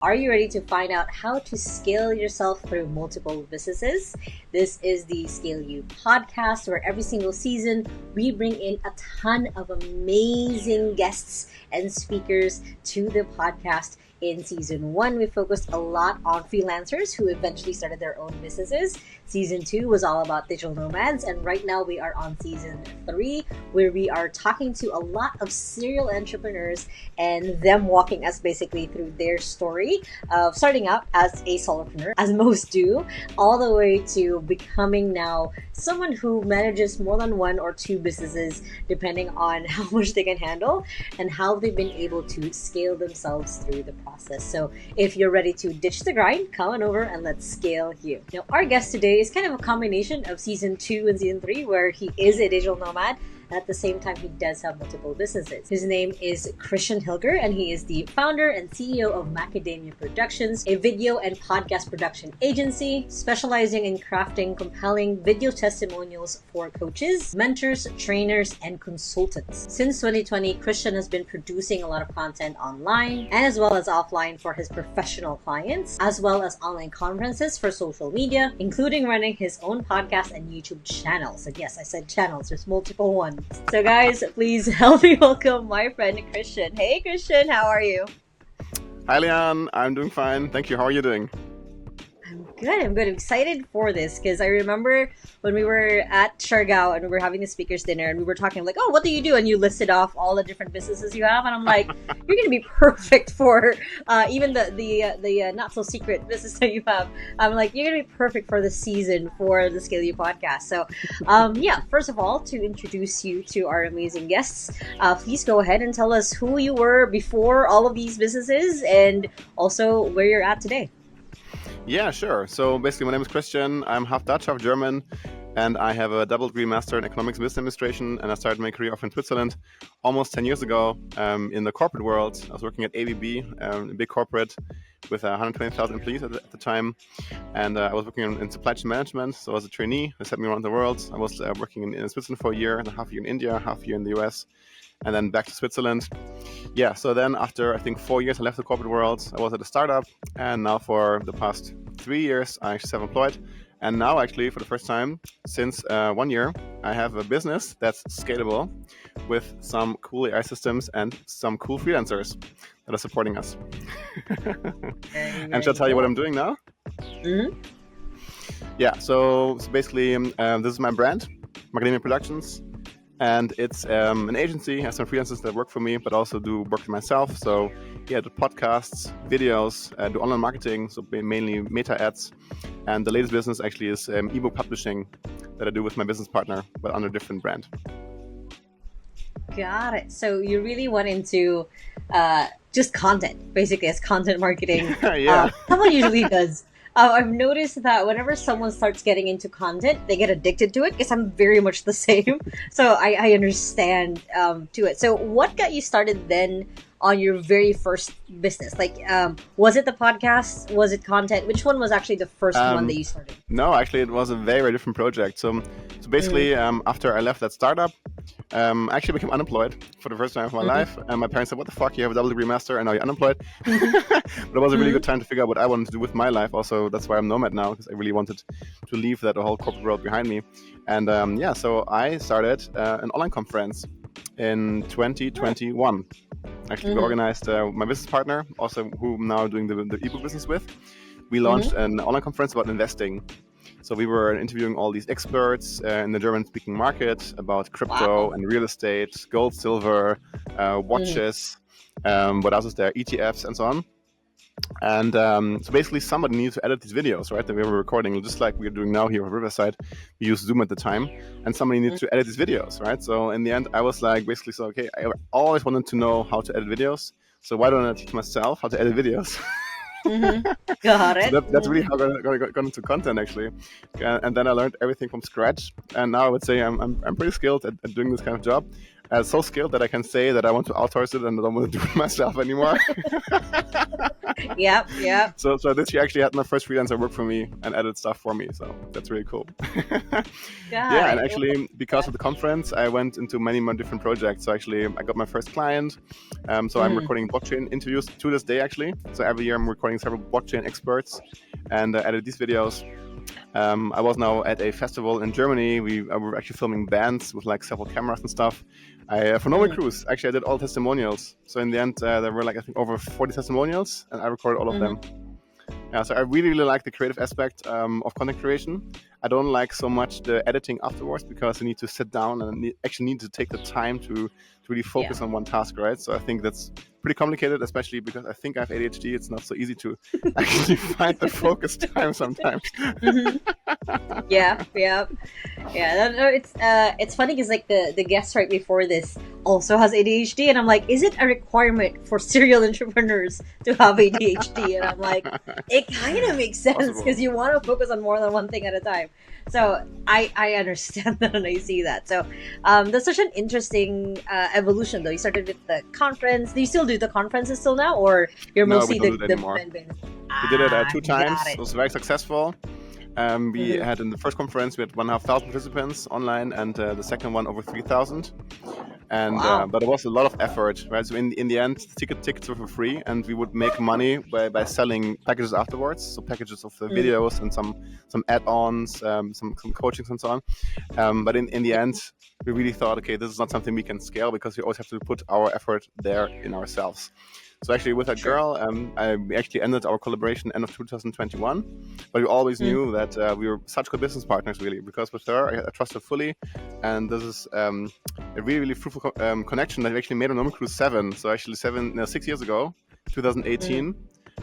Are you ready to find out how to scale yourself through multiple businesses? This is the 𝐶𝐞𝐫 podcast, where every single season we bring in a ton of amazing guests and speakers to the podcast. In season 1, we focused a lot on freelancers who eventually started their own businesses. Season 2 was all about digital nomads, and right now we are on season 3, where we are talking to a lot of serial entrepreneurs and them walking us basically through their story of starting out as a solopreneur, as most do, all the way to becoming now someone who manages more than 1 or 2 businesses, depending on how much they can handle and how they've been able to scale themselves through the process. So if you're ready to ditch the grind, come on over and let's scale you. Now, our guest today is kind of a combination of season 2 and season 3, where he is a digital nomad. At the same time, he does have multiple businesses. His name is Kristiaan Hilger, and he is the founder and CEO of Macadamia Productions, a video and podcast production agency specializing in crafting compelling video testimonials for coaches, mentors, trainers, and consultants. Since 2020, Kristiaan has been producing a lot of content online and as well as offline for his professional clients, as well as online conferences for social media, including running his own podcast and YouTube channels. And yes, I said channels, there's multiple ones. So guys, please help me welcome my friend Kristiaan. Hey Kristiaan, how are you? Hi Leanne, I'm doing fine. Thank you. How are you doing? I'm good. I'm excited for this because I remember when we were at Siargao and we were having the speakers dinner and we were talking like, oh, what do you do? And you listed off all the different businesses you have. And I'm like, you're going to be perfect for even the not so secret business that you have. I'm like, you're going to be perfect for the season for the 𝐶𝐞𝐫 podcast. So first of all, to introduce you to our amazing guests, please go ahead and tell us who you were before all of these businesses and also where you're at today. Yeah, sure. So basically, my name is Kristiaan. I'm half Dutch, half German, and I have a double degree master in economics and business administration. And I started my career off in Switzerland almost 10 years ago in the corporate world. I was working at ABB, a big corporate with 120,000 employees at the time. And I was working in supply chain management. So I was a trainee. They sent me around the world. I was working in Switzerland for a year and a half, year in India, half year in the US, and then back to Switzerland. Yeah, so then after I think 4 years, I left the corporate world. I was at a startup, and now for the past 3 years, I'm actually self-employed. And now actually, for the first time since 1 year, I have a business that's scalable with some cool AI systems and some cool freelancers that are supporting us. And shall I tell you what I'm doing now? Mm-hmm. Yeah, so basically, this is my brand, Macadamia Productions. And it's an agency. I have some freelancers that work for me, but also do work for myself. So yeah, do podcasts, videos, do online marketing, so mainly meta ads. And the latest business actually is ebook publishing that I do with my business partner, but under a different brand. Got it. So you really went into just content, basically, as content marketing. Yeah. Someone usually does. I've noticed that whenever someone starts getting into content, they get addicted to it because I'm very much the same. So I understand to it. So what got you started then on your very first business? Like, was it the podcast? Was it content? Which one was actually the first one that you started? No, actually, it was a very, very different project. So basically, after I left that startup, I actually became unemployed for the first time of my life. And my parents said, what the fuck, you have a double degree master and now you're unemployed. But it was a really good time to figure out what I wanted to do with my life. Also, that's why I'm nomad now, because I really wanted to leave that whole corporate world behind me. And so I started an online conference in 2021. Actually, we organized my business partner, also who I'm now doing the ebook business with. We launched an online conference about investing. So we were interviewing all these experts in the German-speaking market about crypto and real estate, gold, silver, watches, what else is there, ETFs, and so on. And so basically somebody needs to edit these videos, right, that we were recording, just like we're doing now here at Riverside. We used Zoom at the time, and somebody needs to edit these videos, right? So in the end, I was like, basically, so, okay, I always wanted to know how to edit videos. So why don't I teach myself how to edit videos? Got it. So that's really how I got into content, actually. And then I learned everything from scratch. And now I would say I'm pretty skilled at doing this kind of job. so skilled that I can say that I want to outsource it and I don't want to do it myself anymore. Yep. So this year actually had my first freelancer work for me and edit stuff for me. So that's really cool. Yeah, and actually because of the conference, I went into many more different projects. So actually I got my first client. So I'm recording blockchain interviews to this day actually. So every year I'm recording several blockchain experts and edit these videos. I was now at a festival in Germany. We were actually filming bands with like several cameras and stuff. For Normal Cruise, actually I did all testimonials. So in the end, there were like, I think, over 40 testimonials, and I recorded all of them. Yeah, so I really like the creative aspect of content creation. I don't like so much the editing afterwards because I need to sit down and actually need to take the time to really focus on one task, right? So I think that's pretty complicated, especially because I think I have ADHD. It's not so easy to actually find the focus time sometimes. Yeah. No, it's funny because like the guest right before this also has ADHD, and I'm like, is it a requirement for serial entrepreneurs to have ADHD? And I'm like, it kind of makes sense because you want to focus on more than one thing at a time. So I understand that and I see that. So that's such an interesting evolution, though. You started with the conference. Do you still do the conferences still now, or you're mostly we don't do it anymore. We did it 2 times. It was very successful. We had in the first conference we had 1,500 participants online, and the second one over 3,000. And but it was a lot of effort, right? So in the end, tickets were for free, and we would make money by selling packages afterwards. So packages of the videos and some add-ons, some coachings and so on. But in the end, we really thought, okay, this is not something we can scale because we always have to put our effort there in ourselves. So actually with that girl, we actually ended our collaboration end of 2021. But we always knew that we were such good business partners, really, because with her, I trust her fully. And this is a really fruitful connection that we actually made on Normal Cruise 7. So actually 6 years ago, 2018,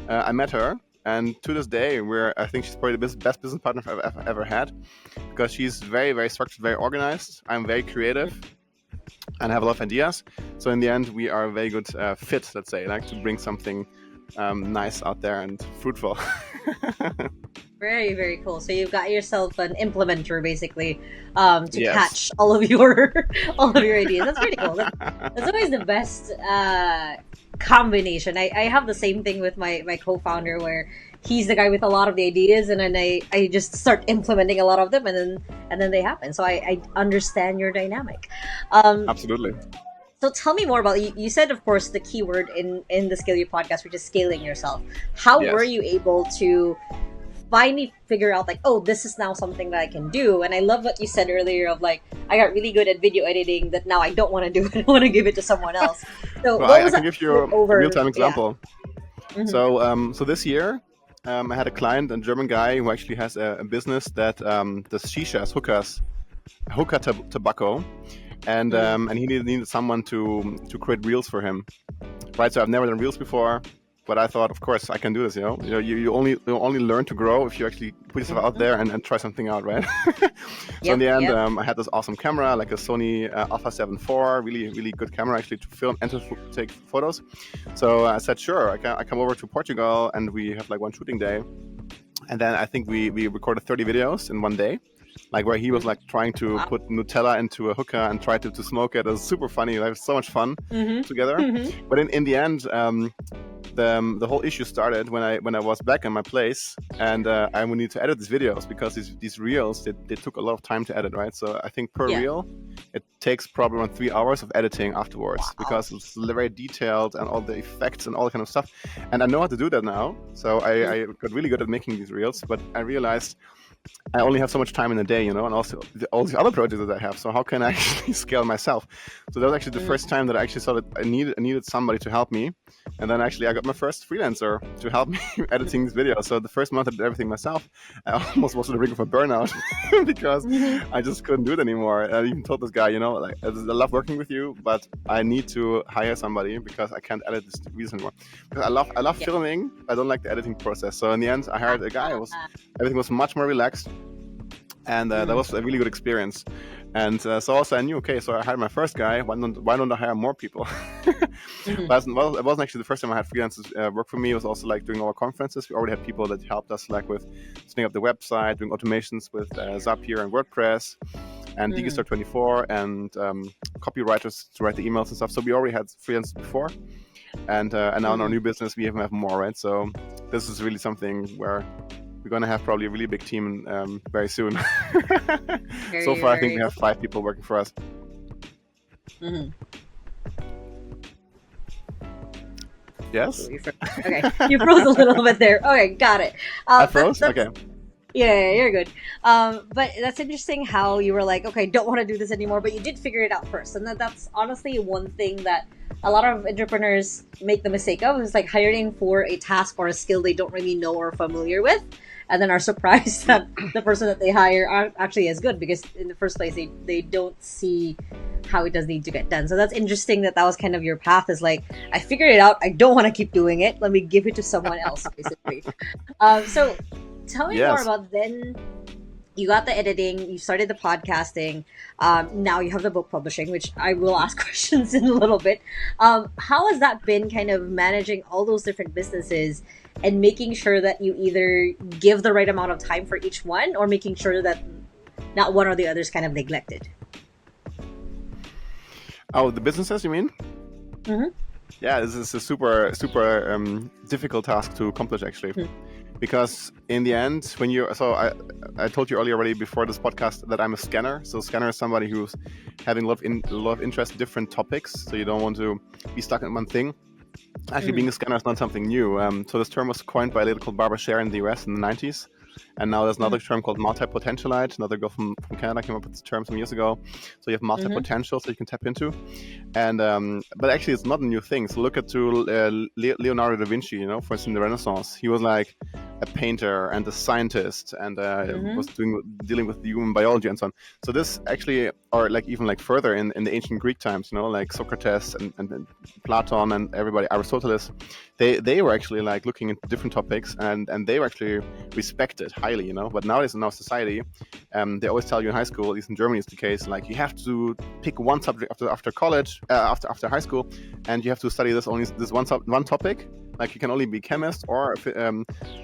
I met her. And to this day, I think she's probably the best business partner I've ever had, because she's very, very structured, very organized. I'm very creative and have a lot of ideas. So in the end, we are a very good fit, let's say, like to bring something nice out there and fruitful. Very, very cool. So you've got yourself an implementer, basically, to catch all of your ideas. That's pretty cool. That's always the best combination. I have the same thing with my co-founder, where he's the guy with a lot of the ideas, and then I just start implementing a lot of them, and then they happen. So I understand your dynamic. Absolutely. So tell me more about, you said, of course, the keyword in the Scale You podcast, which is scaling yourself. How were you able to finally figure out, like, oh, this is now something that I can do? And I love what you said earlier of, like, I got really good at video editing that now I don't want to do it. I want to give it to someone else. So well, I can give you a real-time example. So this year, I had a client, a German guy, who actually has a business that does shishas, hookah tobacco. And he needed someone to create reels for him, right? So I've never done reels before, but I thought, of course, I can do this. You only learn to grow if you actually put yourself out there and try something out, right? So in the end, I had this awesome camera, like a Sony Alpha 7 IV, really good camera actually to film and to take photos. So I said, sure, I come over to Portugal and we have like one shooting day, and then I think we recorded 30 videos in one day. Like where he was like trying to put Nutella into a hookah and try to smoke it. It was super funny. Like, so much fun together. But in the end, the whole issue started when I was back in my place, and I would need to edit these videos because these reels they took a lot of time to edit, right? So I think per reel it takes probably around 3 hours of editing afterwards because it's very detailed and all the effects and all that kind of stuff. And I know how to do that now. So I got really good at making these reels, but I realized I only have so much time in a day, and also all these other projects that I have. So how can I actually scale myself? So that was actually the first time that I actually saw that I needed somebody to help me. And then actually I got my first freelancer to help me editing these videos. So the first month I did everything myself. I almost was on the brink of a burnout because I just couldn't do it anymore. I even told this guy, like, I love working with you, but I need to hire somebody because I can't edit this videos anymore. Because I love filming. I don't like the editing process. So in the end, I hired a guy. Everything was much more relaxed. And that was a really good experience. And so also I knew, okay, so I hired my first guy. Why don't I hire more people? But it wasn't actually the first time I had freelancers work for me. It was also like doing our conferences. We already had people that helped us like with setting up the website, doing automations with Zapier and WordPress. and 𝐷𝐸24 and copywriters to write the emails and stuff. So we already had freelancers before, and now in our new business we even have more, right? So this is really something where we're going to have probably a really big team very soon. So far, I think we have 5 people working for us. Yes? Okay, you froze a little bit there. Okay, got it. I froze? Okay. Yeah, you're good. But that's interesting how you were like, okay, don't want to do this anymore, but you did figure it out first. And that's honestly one thing that a lot of entrepreneurs make the mistake of, is like hiring for a task or a skill they don't really know or familiar with, and then are surprised that the person that they hire actually is good, because in the first place they don't see how it does need to get done. So that's interesting that was kind of your path, is like, I figured it out, I don't want to keep doing it, let me give it to someone else, basically. So tell me more about then. You got the editing, you started the podcasting, now you have the book publishing, which I will ask questions in a little bit. How has that been, kind of managing all those different businesses and making sure that you either give the right amount of time for each one, or making sure that not one or the other is kind of neglected? Oh, the businesses, you mean? Yeah, this is a super difficult task to accomplish, actually. Because in the end, when you, so I told you earlier already before this podcast that I'm a scanner. So scanner is somebody who's having a lot of interest in different topics. So you don't want to be stuck in one thing. Actually, being a scanner is not something new. So this term was coined by a lady called Barbara Sher in the US in the 90s. And now there's another term called multi-potentialite. Another girl from Canada came up with this term some years ago. So you have multi-potential, so you can tap into. And but actually, it's not a new thing. So look at Leonardo da Vinci. You know, for instance, in the Renaissance, he was like a painter and a scientist, and was dealing with the human biology and so on. So this actually, or like even like further in the ancient Greek times, you know, like Socrates and Platon and everybody, Aristotle, they were actually like looking into different topics, and they were actually respected highly, you know. But nowadays in our society, they always tell you in high school, at least in Germany is the case, like you have to pick one subject after college, after high school, and you have to study this one topic. Like you can only be a chemist or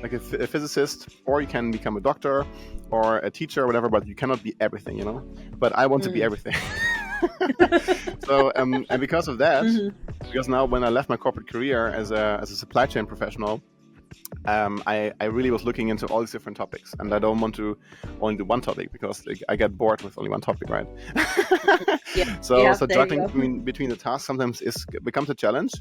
like a physicist, or you can become a doctor or a teacher or whatever, but you cannot be everything, you know. But I want to be everything. So and because of that, because now when I left my corporate career as a supply chain professional, I really was looking into all these different topics, and I don't want to only do one topic, because I get bored with only one topic, right? So juggling between the tasks sometimes becomes a challenge.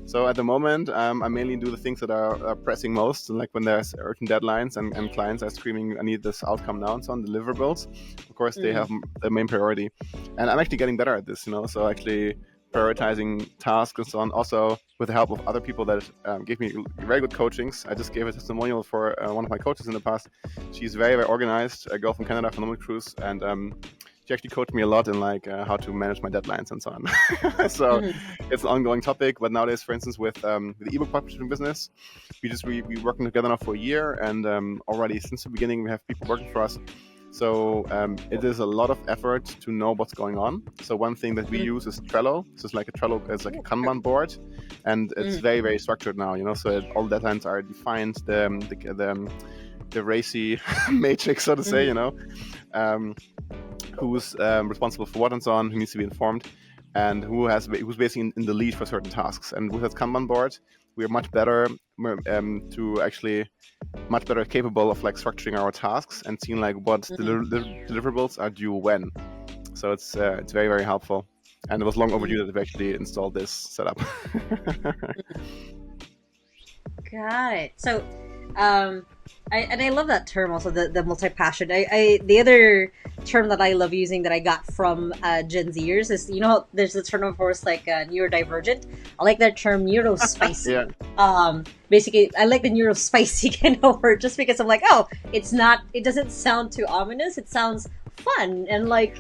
So at the moment, I mainly do the things that are pressing most, like when there's urgent deadlines and clients are screaming, I need this outcome now, and so on, deliverables. Of course, they have the main priority, and I'm actually getting better at this, you know. So actually prioritizing tasks and so on, also with the help of other people that gave me very good coachings. I just gave a testimonial for one of my coaches in the past. She's very, very organized, a girl from Canada, from Cruise, and she actually coached me a lot in like how to manage my deadlines and so on. So it's an ongoing topic. But nowadays, for instance, with the ebook publishing business, we working together now for a year, and already since the beginning we have people working for us. So it is a lot of effort to know what's going on. So one thing that we use is Trello. So it's like a Kanban board, and it's very, very structured now. You know, so all deadlines are defined. The racy matrix, so to say. You know, who's responsible for what and so on, who needs to be informed, and who's basically in the lead for certain tasks. And with that Kanban board, we are much better much better capable of like structuring our tasks and seeing like what deliverables are due when. So it's very, very helpful, and it was long overdue that we actually installed this setup. Got it. So I love that term also, the multi-passion. The other term that I love using that I got from Gen Zers is, you know, there's the term, of course, like neurodivergent. I like that term, neurospicy. Basically, I like the neurospicy kind of word, just because I'm like, oh, it doesn't sound too ominous. It sounds fun, and like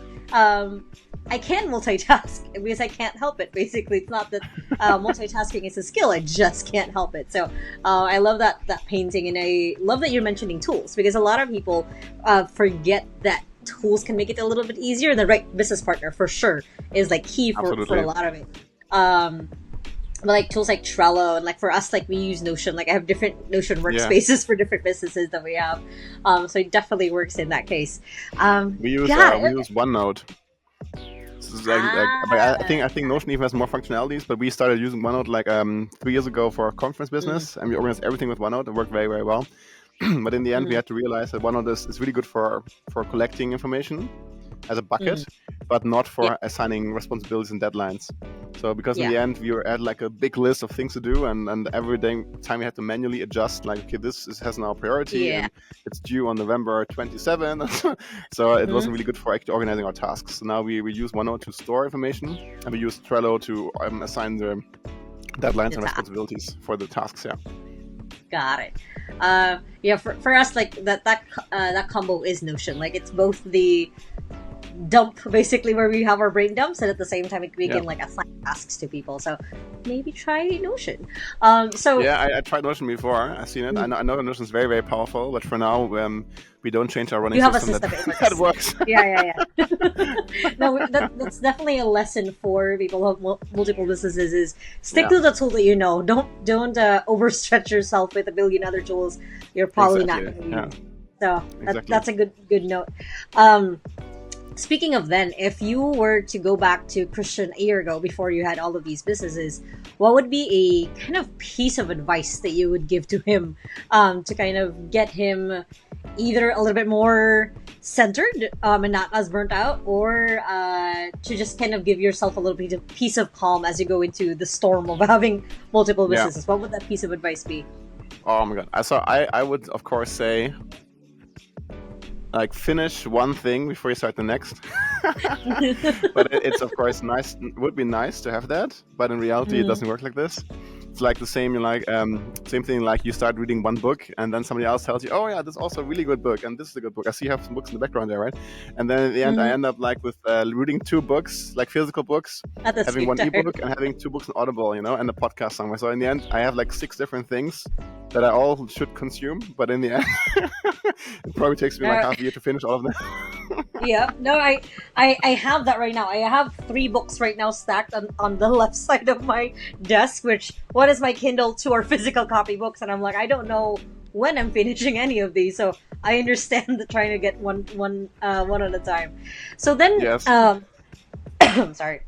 I can multitask because I can't help it. Basically, it's not that multitasking is a skill. I just can't help it. So I love that painting, and I love that you're mentioning tools, because a lot of people forget that tools can make it a little bit easier. The right business partner, for sure, is like key for a lot of it. But like tools like Trello, and like for us, like we use Notion. Like I have different Notion Yeah. workspaces for different businesses that we have. So it definitely works in that case. We use Yeah. OneNote. So it's but I think Notion even has more functionalities. But we started using OneNote like 3 years ago for our conference business, and we organized everything with OneNote. It worked very, very well. But in the end, we had to realize that OneNote is really good for collecting information as a bucket, but not for assigning responsibilities and deadlines. So because in the end we were at like a big list of things to do, and every time we had to manually adjust, like, okay, this has now priority, and it's due on November 27th. So it wasn't really good for actually organizing our tasks. So now we use OneNote to store information, and we use Trello to assign the deadlines and responsibilities for the tasks. Yeah. Got it. For us, like that combo is Notion. Like it's both the dump, basically, where we have our brain dumps, and at the same time we can like assign tasks to people. So maybe try Notion. I tried Notion before. I've seen it. I know Notion is very, very powerful, but for now we don't change our running system. That works. Yeah. No, that's definitely a lesson for people who have multiple businesses: is stick to the tool that you know. Don't overstretch yourself with a billion other tools you're probably not going to use. So that's a good note. Speaking of then, if you were to go back to Kristiaan a year ago, before you had all of these businesses, what would be a kind of piece of advice that you would give to him to kind of get him either a little bit more centered and not as burnt out, or to just kind of give yourself a little bit of peace of calm as you go into the storm of having multiple businesses? What would that piece of advice be? Oh my God. So I would, of course, say, like, finish one thing before you start the next. But it's of course nice. It would be nice to have that, but in reality, it doesn't work like this. It's like the same, same thing. Like you start reading one book, and then somebody else tells you, "Oh yeah, this is also a really good book, and this is a good book." I see you have some books in the background there, right? And then at the end, I end up like with reading 2 books, like physical books, having one ebook, and having 2 books on Audible, and a podcast somewhere. So in the end, I have like 6 different things that I all should consume, but in the end, it probably takes me like half a year to finish all of them. I have that right now. I have 3 books right now stacked on the left side of my desk, which one is my Kindle, 2 are physical copy books, and I'm like, I don't know when I'm finishing any of these, so I understand the trying to get one at a time. So then, sorry.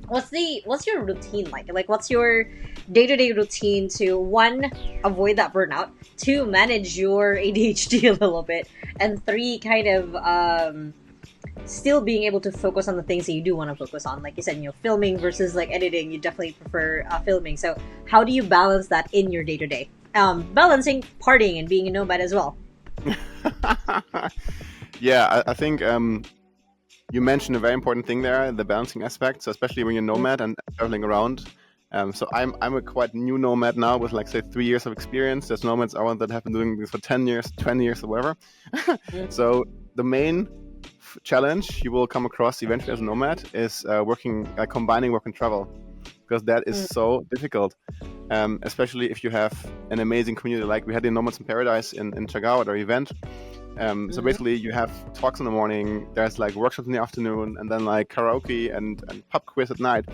What's your routine like? Like, what's your day-to-day routine to, 1, avoid that burnout, 2, manage your ADHD a little bit, and 3, kind of still being able to focus on the things that you do want to focus on? Like you said, filming versus like editing, you definitely prefer filming. So how do you balance that in your day-to-day? Balancing partying and being a nomad as well. I think you mentioned a very important thing there, the balancing aspect. So especially when you're nomad and traveling around. So I'm a quite new nomad now with, like, say, 3 years of experience. There's nomads around that have been doing this for 10 years, 20 years, or whatever. So the main challenge you will come across eventually as a nomad is combining work and travel, because that is so difficult, especially if you have an amazing community. Like we had in Nomads in Paradise in Chagao at our event. So basically you have talks in the morning, there's like workshops in the afternoon, and then like karaoke and pub quiz at night.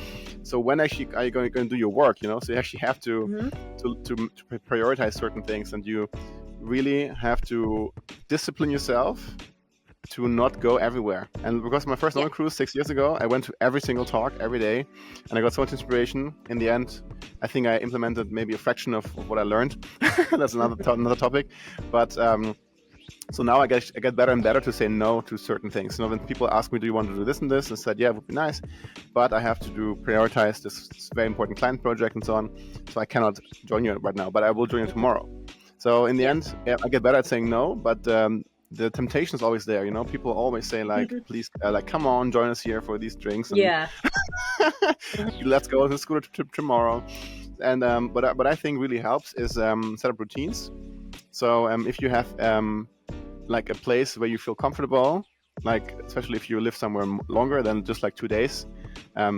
So when actually are you going to do your work? So you actually have to prioritize certain things, and you really have to discipline yourself to not go everywhere. And because my first nomad cruise 6 years ago, I went to every single talk every day, and I got so much inspiration. In the end, I think I implemented maybe a fraction of what I learned. That's another topic. But so now I get better and better to say no to certain things. When people ask me, do you want to do this and this? I said, yeah, it would be nice, but I have to prioritize this very important client project and so on. So I cannot join you right now, but I will join you tomorrow. So in the end, I get better at saying no, but the temptation is always there. People always say, like, please, like, come on, join us here for these drinks. And let's go to the school trip tomorrow. And but I think really helps is set up routines. So if you have like a place where you feel comfortable, like especially if you live somewhere longer than just like 2 days.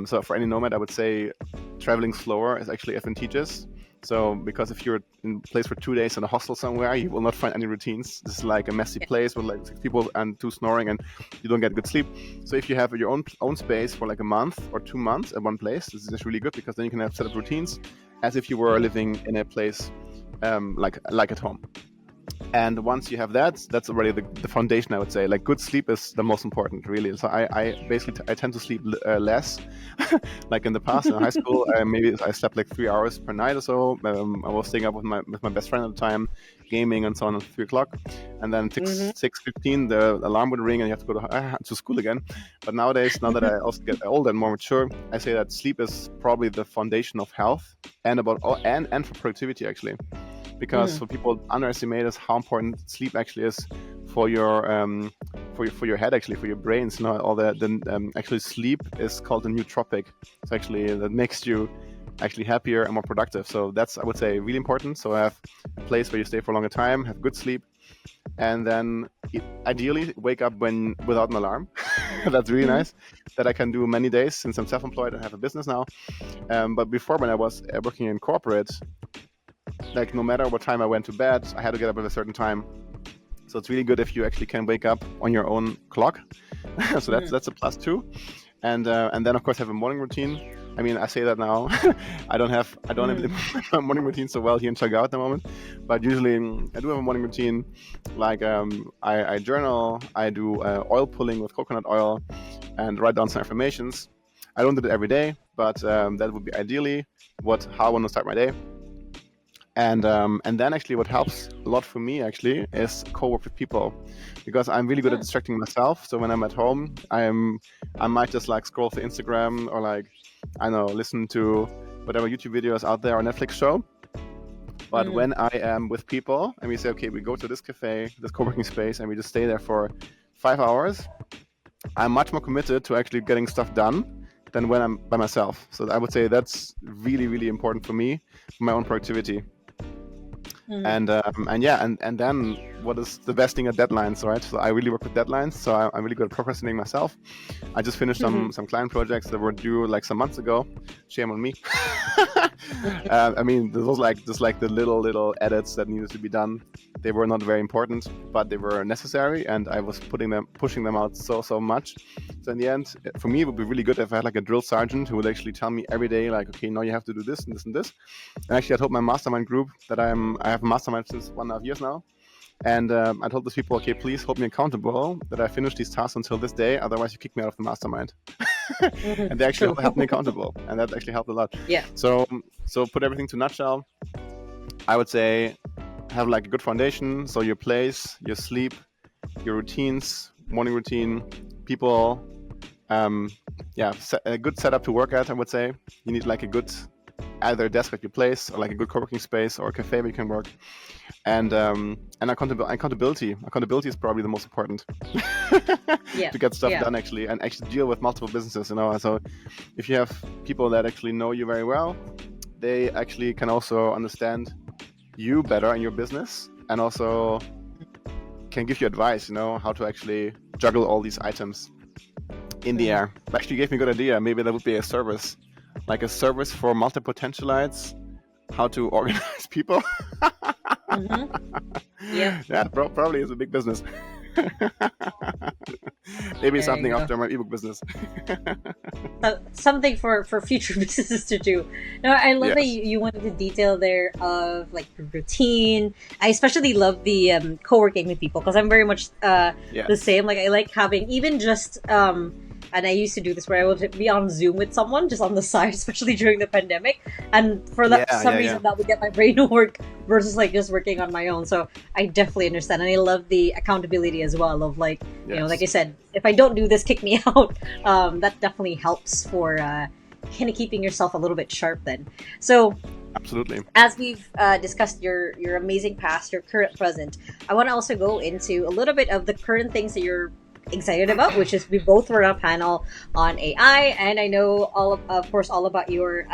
So for any nomad, I would say traveling slower is actually advantageous. So because if you're in a place for 2 days in a hostel somewhere, you will not find any routines. This is like a messy place with like 6 people and 2 snoring, and you don't get good sleep. So if you have your own space for like a month or 2 months at one place, this is just really good, because then you can have set up routines as if you were living in a place like at home. And once you have that, that's already the foundation, I would say. Like, good sleep is the most important, really. So I basically I tend to sleep less. Like in the past, in high school, maybe I slept like 3 hours per night or so. I was staying up with my best friend at the time, gaming and so on, at 3 o'clock. And then 6:15, the alarm would ring and you have to go to school again. But nowadays, now that I also get older and more mature, I say that sleep is probably the foundation of health and and for productivity, actually. Because what people underestimate is how important sleep actually is for your head, actually, for your brains. You know, all actually sleep is called a nootropic. It's actually that makes you actually happier and more productive. So that's, I would say, really important. So have a place where you stay for a longer time, have good sleep, and then ideally wake up without an alarm. That's really nice. That I can do many days since I'm self-employed and have a business now. But before, when I was working in corporate, like no matter what time I went to bed, I had to get up at a certain time. So it's really good if you actually can wake up on your own clock. So that's a plus too. And then of course have a morning routine. I mean, I say that now. I don't have a morning routine so well here in 𝐶𝐞𝐫 at the moment, but usually I do have a morning routine. Like I journal, I do oil pulling with coconut oil, and write down some affirmations. I don't do it every day, but that would be ideally how I want to start my day. And then actually what helps a lot for me actually is co-work with people, because I'm really good at distracting myself. So when I'm at home, I might just like scroll through Instagram, or like, I don't know, listen to whatever YouTube videos out there or Netflix show. But when I am with people and we say, okay, we go to this cafe, this co-working space, and we just stay there for 5 hours, I'm much more committed to actually getting stuff done than when I'm by myself. So I would say that's really, really important for me, for my own productivity. And then what is the best thing at deadlines, right? So I really work with deadlines, so I'm really good at procrastinating myself. I just finished some client projects that were due like some months ago. Shame on me. I mean, this was just like the little edits that needed to be done. They were not very important, but they were necessary, and I was pushing them out so much. So in the end, for me, it would be really good if I had like a drill sergeant who would actually tell me every day, like, okay, now you have to do this and this and this. And actually, I told my mastermind group that I have a mastermind since 1.5 years now. And I told those people, okay, please hold me accountable that I finish these tasks until this day, otherwise you kick me out of the mastermind. And they actually helped me accountable, and that actually helped a lot. Yeah. So put everything to a nutshell, I would say have like a good foundation. So your place, your sleep, your routines, morning routine, people, a good setup to work at, I would say. You need like a good either desk at your place or like a good co-working space or a cafe where you can work. And accountability. Accountability is probably the most important to get stuff done, actually, and actually deal with multiple businesses. You know, so if you have people that actually know you very well, they actually can also understand you better in your business, and also can give you advice. You know, how to actually juggle all these items in the air. Actually, you gave me a good idea. Maybe that would be a service, like a service for multi-potentialites. How to organize people. Yeah, probably is a big business. Maybe There something you go. after my ebook business. Something for future businesses to do. No, I love that Yes. you went into detail there of like routine. I especially love the co-working with people, because I'm very much the same. Like, I like having even just and I used to do this where I would be on Zoom with someone just on the side, especially during the pandemic. And for some reason that would get my brain to work versus like just working on my own. So I definitely understand. And I love the accountability as well of like, you know, like I said, if I don't do this, kick me out. That definitely helps for kind of keeping yourself a little bit sharp then. So Absolutely. as we've discussed your amazing past, your current present, I want to also go into a little bit of the current things that you're excited about, which is we both were on a panel on AI, and I know of course all about your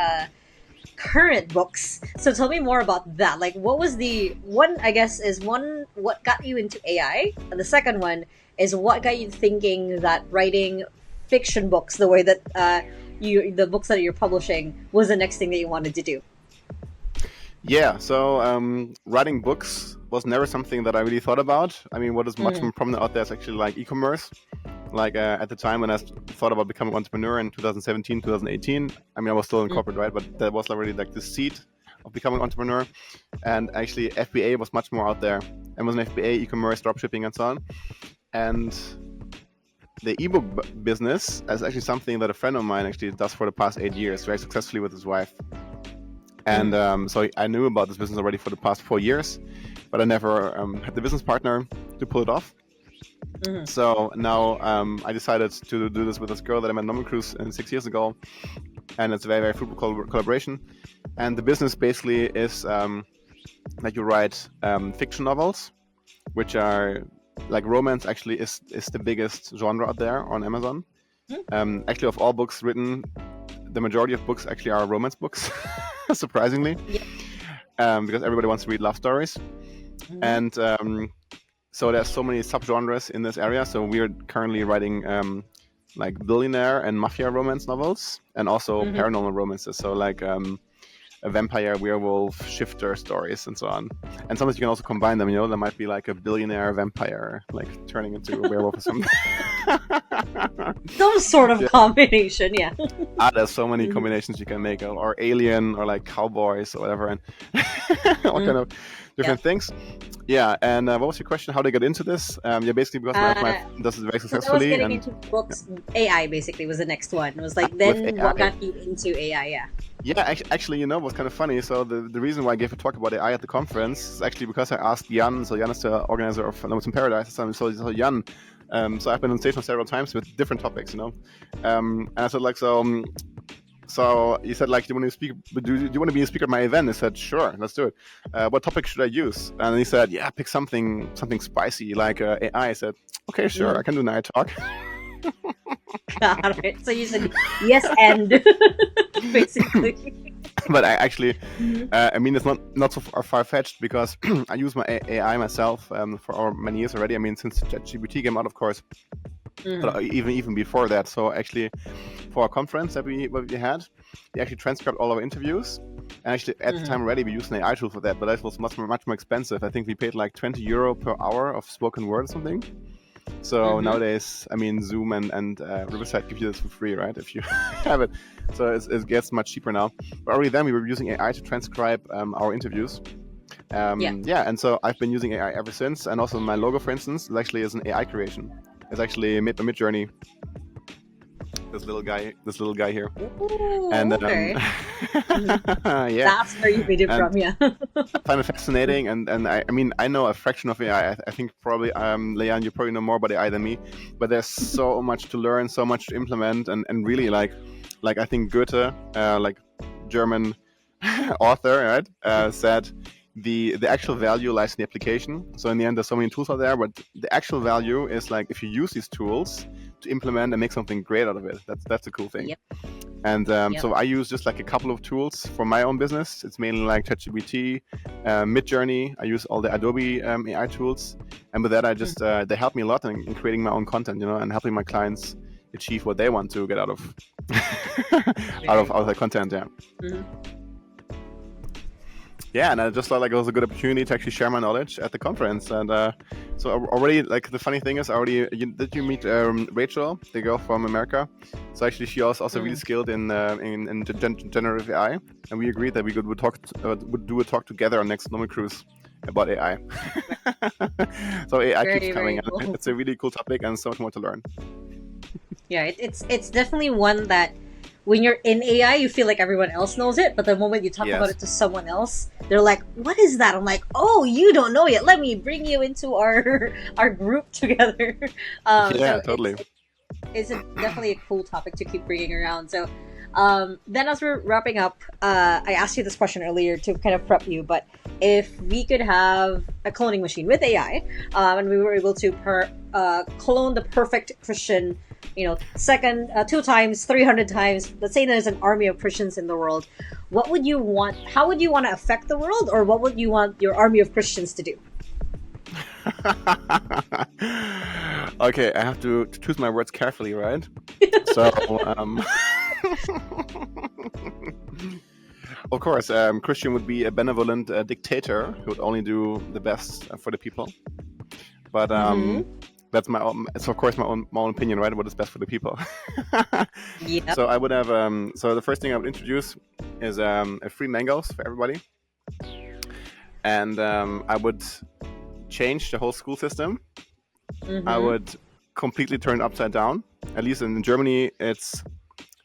current books. So tell me more about that. Like, what was the one, I guess, is one, what got you into AI? And the second one is what got you thinking that writing fiction books, the way that the books that you're publishing, was the next thing that you wanted to do? Yeah, so writing books was never something that I really thought about. I mean, what is much more prominent out there is actually like e-commerce. Like at the time when I thought about becoming an entrepreneur in 2017, 2018, I mean, I was still in corporate, right? But that was already like the seed of becoming an entrepreneur. And actually, FBA was much more out there. Amazon FBA, e-commerce, dropshipping, and so on. And the ebook business is actually something that a friend of mine actually does for the past 8 years, very successfully with his wife. And so I knew about this business already for the past 4 years, but I never had the business partner to pull it off. So now I decided to do this with this girl that I met on Norman Cruise 6 years ago, and it's a very, very fruitful collaboration. And the business basically is that you write fiction novels, which are like romance. Actually, is the biggest genre out there on Amazon. Actually, of all books written, the majority of books actually are romance books, surprisingly, because everybody wants to read love stories. And so there's so many subgenres in this area. So we're currently writing like billionaire and mafia romance novels, and also paranormal romances. So like a vampire, werewolf, shifter stories, and so on. And sometimes you can also combine them. You know, there might be like a billionaire vampire, like turning into a werewolf or something. Some sort of combination, yeah. There's so many combinations you can make, or alien, or like cowboys, or whatever, and all kind of different things. Yeah, and what was your question? How they got into this? Yeah, basically because my friend does it very successfully. I was getting into books. AI basically was the next one. It was like, then what got you into AI? Yeah. Yeah, actually, you know, what's kind of funny. So the reason why I gave a talk about AI at the conference is actually because I asked Jan. So Jan is the organizer of Nomads in Paradise. So Jan. So I've been on stage several times with different topics, you know. And I said like, so he said like, do you want to speak? Do you want to be a speaker at my event? I said, sure, let's do it. What topic should I use? And he said, yeah, pick something spicy like AI. I said, okay, sure, I can do an AI talk. Got it. So you said yes and basically. But I actually, I mean, it's not so far-fetched because I use my AI myself for many years already. I mean, since ChatGPT came out, of course, but even before that. So actually, for our conference that we had, we actually transcribed all our interviews. And actually, at the time already, we used an AI tool for that, but that was much more expensive. I think we paid like €20 per hour of spoken word or something. So nowadays, I mean, Zoom and Riverside give you this for free, right? If you have it. So it gets much cheaper now. But already then we were using AI to transcribe our interviews. And so I've been using AI ever since. And also my logo, for instance, is an AI creation. It's actually made by Midjourney. This little guy here. Ooh, and okay. Yeah, that's where you made it from. Yeah. I find it fascinating, and I mean, I know a fraction of AI. I think probably Leanne, you probably know more about AI than me, but there's so much to learn, so much to implement, and really like I think Goethe, like German author, right, said the actual value lies in the application. So in the end, there's so many tools out there, but the actual value is like if you use these tools to implement and make something great out of it. That's a cool thing. And so I use just like a couple of tools for my own business. It's mainly like ChatGPT, Midjourney. I use all the Adobe AI tools, and with that, I just they help me a lot in creating my own content, you know, and helping my clients achieve what they want to get out of out of their content. Yeah. Yeah, and I just thought like it was a good opportunity to actually share my knowledge at the conference. And so already, like the funny thing is, did you meet Rachel, the girl from America? So actually, she was also really skilled in generative AI, and we agreed that we would do a talk together on next Normal Cruise about AI. So AI keeps coming. Cool. It's a really cool topic and so much more to learn. Yeah, it's definitely one that when you're in AI, you feel like everyone else knows it, but the moment you talk about it to someone else, they're like, "What is that?" I'm like, "Oh, you don't know yet. Let me bring you into our group together." So totally. It's definitely a cool topic to keep bringing around. So then as we're wrapping up, I asked you this question earlier to kind of prep you, but if we could have a cloning machine with AI, and we were able to clone the perfect Christian, you know, 2 times, 300 times, let's say there's an army of Christians in the world, what would you want? How would you want to affect the world, or what would you want your army of Christians to do? Okay, I have to choose my words carefully, right? So, Of course, Kristiaan would be a benevolent dictator who would only do the best for the people. But that's my own, it's of course my own opinion, right? What is best for the people. Yep. So I would have, so the first thing I would introduce is free mangoes for everybody. And I would change the whole school system. I would completely turn it upside down. At least in Germany, it's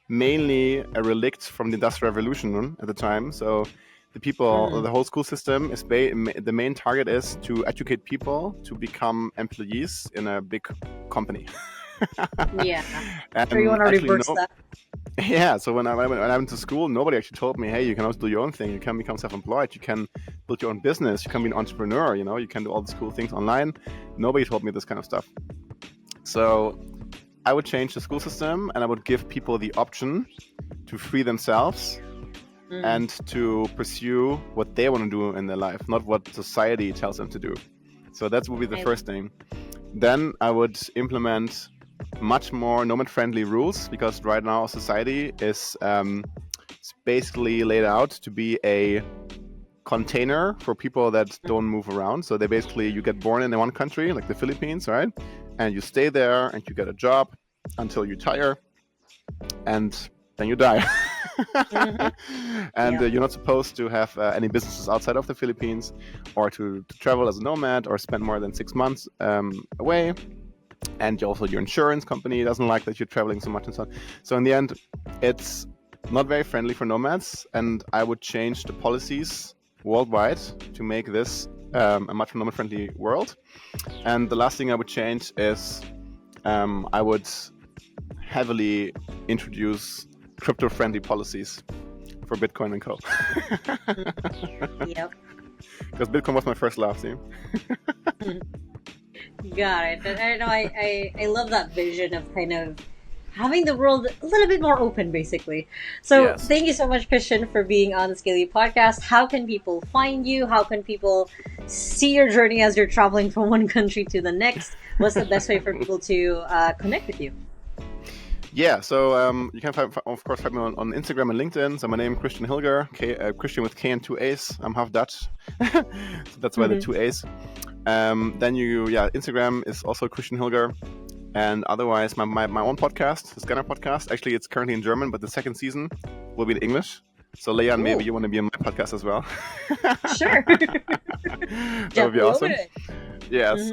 mainly a relict from the Industrial Revolution at the time. So the people, the whole school system is the main target is to educate people to become employees in a big company. Yeah. So you want to reverse that? Yeah. So when I went to school, nobody actually told me, hey, you can also do your own thing. You can become self-employed. You can build your own business. You can be an entrepreneur. You know, you can do all these cool things online. Nobody told me this kind of stuff. So I would change the school system and I would give people the option to free themselves and to pursue what they want to do in their life, not what society tells them to do. So that would be the first thing. Then I would implement much more nomad-friendly rules, because right now society is basically laid out to be a container for people that don't move around. So they basically, you get born in one country, like the Philippines, right? And you stay there and you get a job until you retire, and then you die. And you're not supposed to have any businesses outside of the Philippines, or to travel as a nomad, or spend more than 6 months away. And also your insurance company doesn't like that you're traveling so much and so on. So in the end, it's not very friendly for nomads, and I would change the policies worldwide to make this a much more nomad-friendly world. And the last thing I would change is I would heavily introduce crypto-friendly policies for Bitcoin and Co. Yep. Because Bitcoin was my first love, see? Got it. And I know I love that vision of kind of having the world a little bit more open, basically. So thank you so much, Kristiaan, for being on the 𝐶𝐶𝐞𝐫 podcast. How can people find you? How can people see your journey as you're traveling from one country to the next? What's the best way for people to connect with you? Yeah, so you can of course find me on Instagram and LinkedIn. So my name is Kristiaan Hilger, Kristiaan with K and 2 A's. I'm half Dutch, so that's why the 2 A's. Then Instagram is also Kristiaan Hilger. And otherwise, my own podcast, the 𝐶𝐶𝐞𝐫 podcast. Actually, it's currently in German, but the second season will be in English. So Leanne, maybe you want to be on my podcast as well. Sure. That would be awesome. Yes.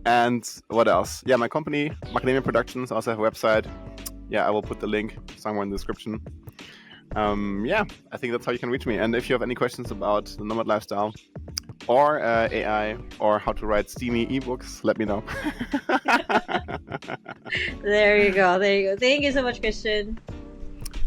And what else? Yeah, my company, Macadamia Productions, also have a website. Yeah, I will put the link somewhere in the description. I think that's how you can reach me. And if you have any questions about the nomad lifestyle, or AI, or how to write steamy ebooks, let me know. There you go. Thank you so much, Kristiaan.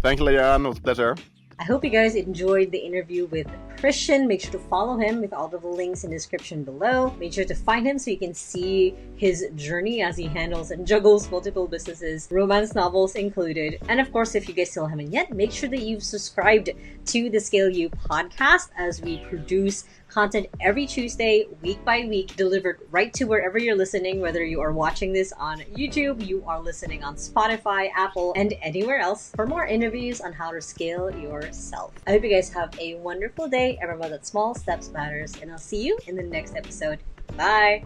Thank you, Leanne. It was a pleasure. I hope you guys enjoyed the interview with Kristiaan. Make sure to follow him with all of the links in the description below. Make sure to find him so you can see his journey as he handles and juggles multiple businesses, romance novels included. And of course, if you guys still haven't yet, make sure that you've subscribed to the 𝐶𝐶𝐞𝐫 podcast, as we produce content every Tuesday, week by week, delivered right to wherever you're listening, whether you are watching this on YouTube, you are listening on Spotify, Apple, and anywhere else, for more interviews on how to scale yourself. I hope you guys have a wonderful day. Remember that small steps matters, and I'll see you in the next episode. Bye!